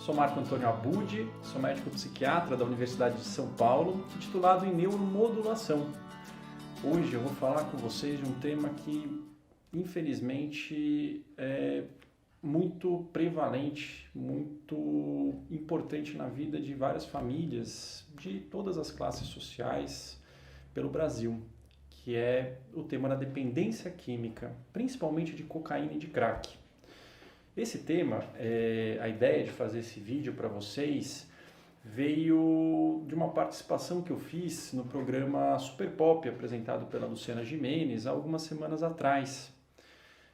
Sou Marco Antônio Abud, sou médico psiquiatra da Universidade de São Paulo, titulado em neuromodulação. Hoje eu vou falar com vocês de um tema que, infelizmente, é muito prevalente, muito importante na vida de várias famílias, de todas as classes sociais pelo Brasil, que é o tema da dependência química, principalmente de cocaína e de crack. Esse tema, a ideia de fazer esse vídeo para vocês veio de uma participação que eu fiz no programa Super Pop, apresentado pela Luciana Gimenez, há algumas semanas atrás.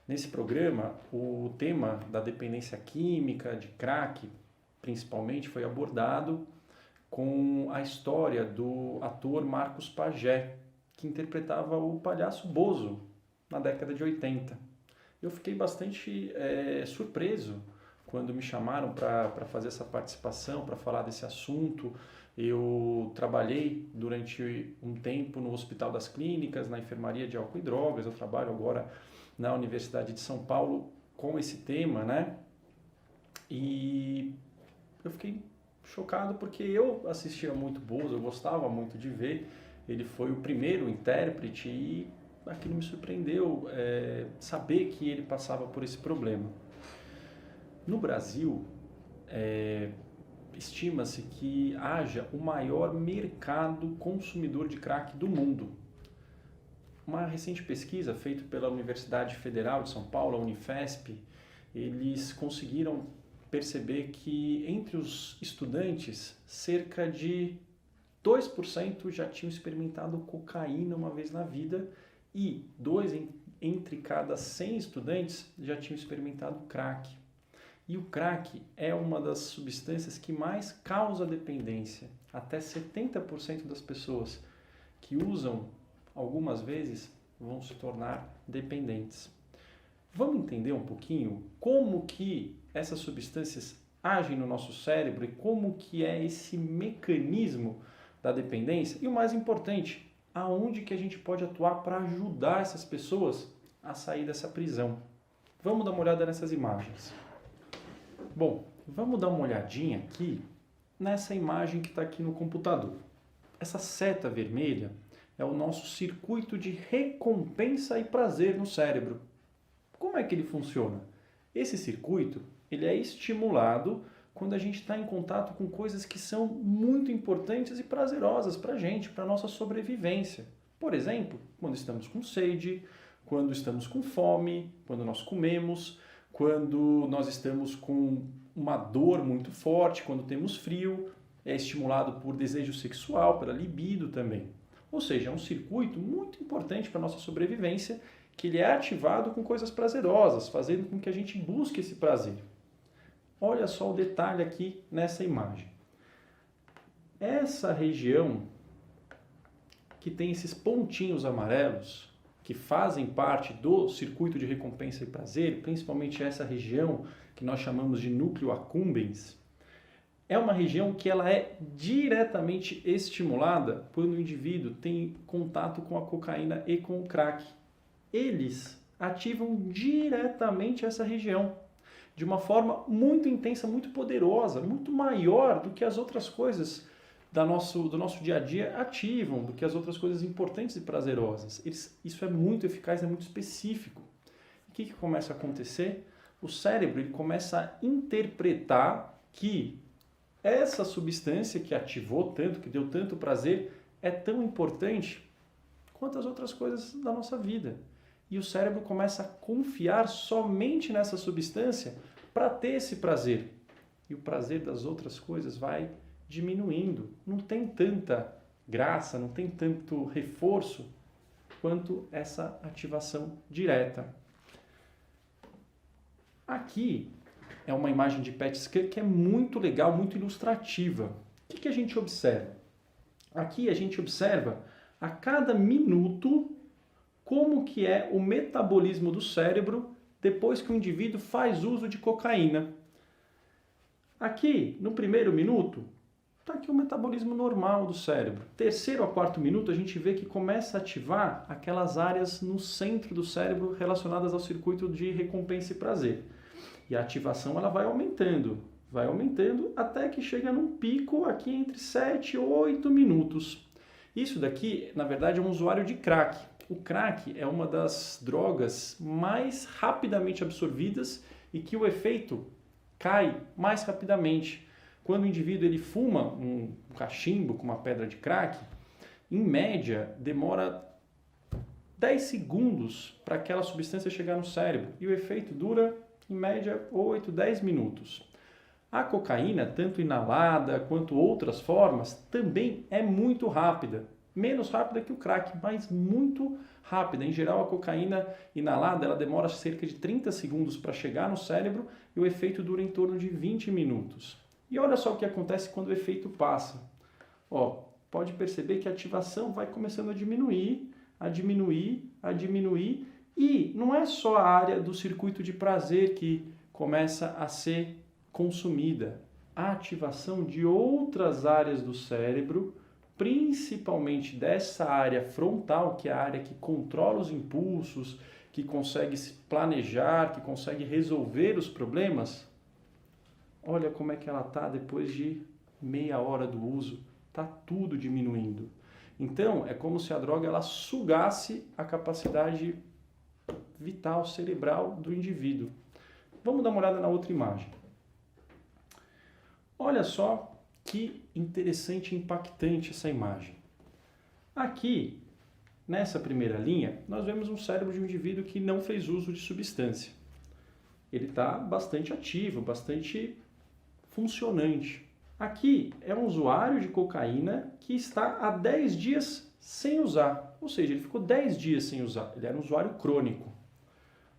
Nesse programa, o tema da dependência química, de crack, principalmente, foi abordado com a história do ator Marcos Pagé, que interpretava o palhaço Bozo na década de 80. Eu fiquei bastante surpreso quando me chamaram para fazer essa participação, para falar desse assunto. Eu trabalhei durante um tempo no Hospital das Clínicas, na enfermaria de álcool e drogas. Eu trabalho agora na Universidade de São Paulo com esse tema, né? E eu fiquei chocado porque eu assistia muito Bozo, eu gostava muito de ver. Ele foi o primeiro intérprete e aquilo me surpreendeu, saber que ele passava por esse problema. No Brasil, estima-se que haja o maior mercado consumidor de crack do mundo. Uma recente pesquisa feita pela Universidade Federal de São Paulo, a Unifesp, eles conseguiram perceber que entre os estudantes, cerca de 2% já tinham experimentado cocaína uma vez na vida e 2 entre cada 100 estudantes já tinham experimentado crack. E o crack é uma das substâncias que mais causa dependência. Até 70% das pessoas que usam algumas vezes vão se tornar dependentes. Vamos entender um pouquinho como que essas substâncias agem no nosso cérebro e como que é esse mecanismo da dependência? E o mais importante, aonde que a gente pode atuar para ajudar essas pessoas a sair dessa prisão? Vamos dar uma olhada nessas imagens. Bom, vamos dar uma olhadinha aqui nessa imagem que está aqui no computador. Essa seta vermelha é o nosso circuito de recompensa e prazer no cérebro. Como é que ele funciona? Esse circuito ele é estimulado quando a gente está em contato com coisas que são muito importantes e prazerosas para a gente, para a nossa sobrevivência. Por exemplo, quando estamos com sede, quando estamos com fome, quando nós comemos, quando nós estamos com uma dor muito forte, quando temos frio, é estimulado por desejo sexual, pela libido também. Ou seja, é um circuito muito importante para a nossa sobrevivência, que ele é ativado com coisas prazerosas, fazendo com que a gente busque esse prazer. Olha só o detalhe aqui nessa imagem. Essa região que tem esses pontinhos amarelos, que fazem parte do circuito de recompensa e prazer, principalmente essa região que nós chamamos de núcleo accumbens, é uma região que ela é diretamente estimulada quando o indivíduo tem contato com a cocaína e com o crack. Eles ativam diretamente essa região, de uma forma muito intensa, muito poderosa, muito maior do que as outras coisas do nosso dia a dia ativam, do que as outras coisas importantes e prazerosas. Isso é muito eficaz, é muito específico. O que começa a acontecer? O cérebro ele começa a interpretar que essa substância que ativou tanto, que deu tanto prazer, é tão importante quanto as outras coisas da nossa vida. E o cérebro começa a confiar somente nessa substância para ter esse prazer. E o prazer das outras coisas vai diminuindo. Não tem tanta graça, não tem tanto reforço quanto essa ativação direta. Aqui é uma imagem de PET scan que é muito legal, muito ilustrativa. O que a gente observa? Aqui a gente observa a cada minuto como que é o metabolismo do cérebro depois que o indivíduo faz uso de cocaína. Aqui, no primeiro minuto, está aqui o metabolismo normal do cérebro. Terceiro a quarto minuto, a gente vê que começa a ativar aquelas áreas no centro do cérebro relacionadas ao circuito de recompensa e prazer. E a ativação ela vai aumentando. vai aumentando até que chega num pico aqui entre 7 e 8 minutos. Isso daqui, na verdade, é um usuário de crack. O crack é uma das drogas mais rapidamente absorvidas e que o efeito cai mais rapidamente. Quando o indivíduo ele fuma um cachimbo com uma pedra de crack, em média demora 10 segundos para aquela substância chegar no cérebro e o efeito dura, em média, 8, 10 minutos. A cocaína, tanto inalada quanto outras formas, também é muito rápida. Menos rápida que o crack, mas muito rápida. Em geral, a cocaína inalada ela demora cerca de 30 segundos para chegar no cérebro e o efeito dura em torno de 20 minutos. E olha só o que acontece quando o efeito passa. Ó, pode perceber que a ativação vai começando a diminuir, e não é só a área do circuito de prazer que começa a ser consumida. A ativação de outras áreas do cérebro, principalmente dessa área frontal, que é a área que controla os impulsos, que consegue se planejar, que consegue resolver os problemas. Olha como é que ela está depois de meia hora do uso. Está tudo diminuindo. Então, é como se a droga ela sugasse a capacidade vital, cerebral do indivíduo. Vamos dar uma olhada na outra imagem. Olha só que interessante e impactante essa imagem. Aqui, nessa primeira linha, nós vemos um cérebro de um indivíduo que não fez uso de substância. Ele está bastante ativo, bastante funcionante. Aqui é um usuário de cocaína que está há 10 dias sem usar. Ou seja, ele ficou 10 dias sem usar. Ele era um usuário crônico.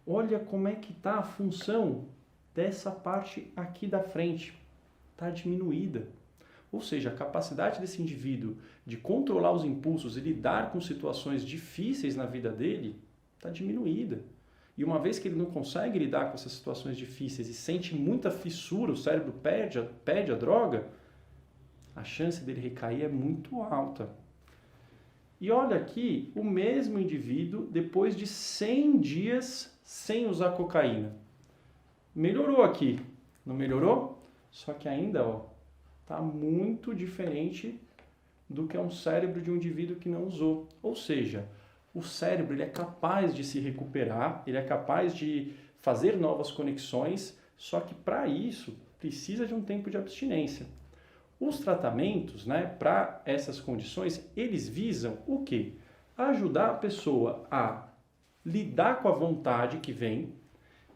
Olha como é que está a função dessa parte aqui da frente. Está diminuída. Ou seja, a capacidade desse indivíduo de controlar os impulsos e lidar com situações difíceis na vida dele está diminuída. E uma vez que ele não consegue lidar com essas situações difíceis e sente muita fissura, o cérebro pede a droga, a chance dele recair é muito alta. E olha aqui, o mesmo indivíduo, depois de 100 dias sem usar cocaína. Melhorou aqui, não melhorou? Só que ainda está muito diferente do que é um cérebro de um indivíduo que não usou. Ou seja, o cérebro ele é capaz de se recuperar, ele é capaz de fazer novas conexões, só que para isso precisa de um tempo de abstinência. Os tratamentos, para essas condições, eles visam o quê? Ajudar a pessoa a lidar com a vontade que vem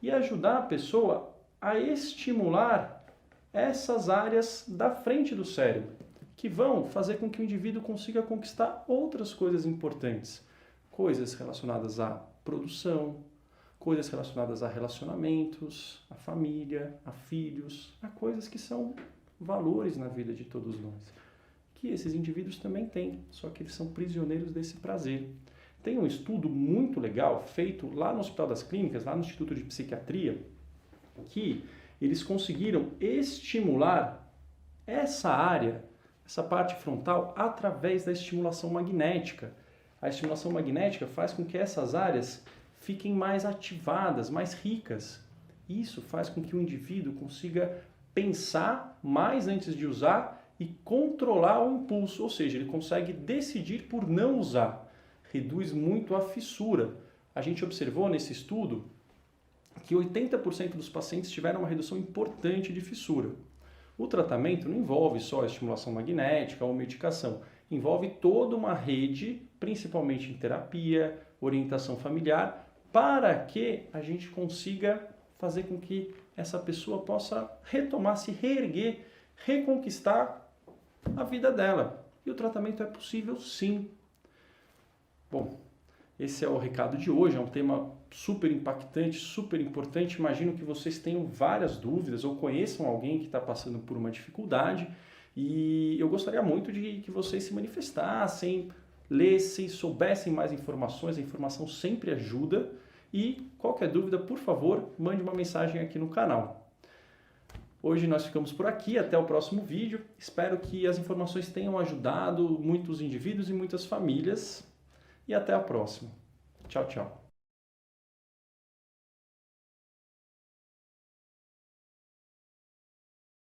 e ajudar a pessoa a estimular essas áreas da frente do cérebro, que vão fazer com que o indivíduo consiga conquistar outras coisas importantes. Coisas relacionadas à produção, coisas relacionadas a relacionamentos, a família, a filhos, a coisas que são valores na vida de todos nós. Que esses indivíduos também têm, só que eles são prisioneiros desse prazer. Tem um estudo muito legal feito lá no Hospital das Clínicas, lá no Instituto de Psiquiatria, que eles conseguiram estimular essa área, essa parte frontal, através da estimulação magnética. A estimulação magnética faz com que essas áreas fiquem mais ativadas, mais ricas. Isso faz com que o indivíduo consiga pensar mais antes de usar e controlar o impulso, ou seja, ele consegue decidir por não usar. Reduz muito a fissura. A gente observou nesse estudo que 80% dos pacientes tiveram uma redução importante de fissura. O tratamento não envolve só a estimulação magnética ou medicação, envolve toda uma rede, principalmente em terapia, orientação familiar, para que a gente consiga fazer com que essa pessoa possa retomar, se reerguer, reconquistar a vida dela. E o tratamento é possível sim. Bom, esse é o recado de hoje, é um tema super impactante, super importante. Imagino que vocês tenham várias dúvidas ou conheçam alguém que está passando por uma dificuldade e eu gostaria muito de que vocês se manifestassem, lessem, soubessem mais informações. A informação sempre ajuda e qualquer dúvida, por favor, mande uma mensagem aqui no canal. Hoje nós ficamos por aqui, até o próximo vídeo. Espero que as informações tenham ajudado muitos indivíduos e muitas famílias. E até a próxima. Tchau, tchau.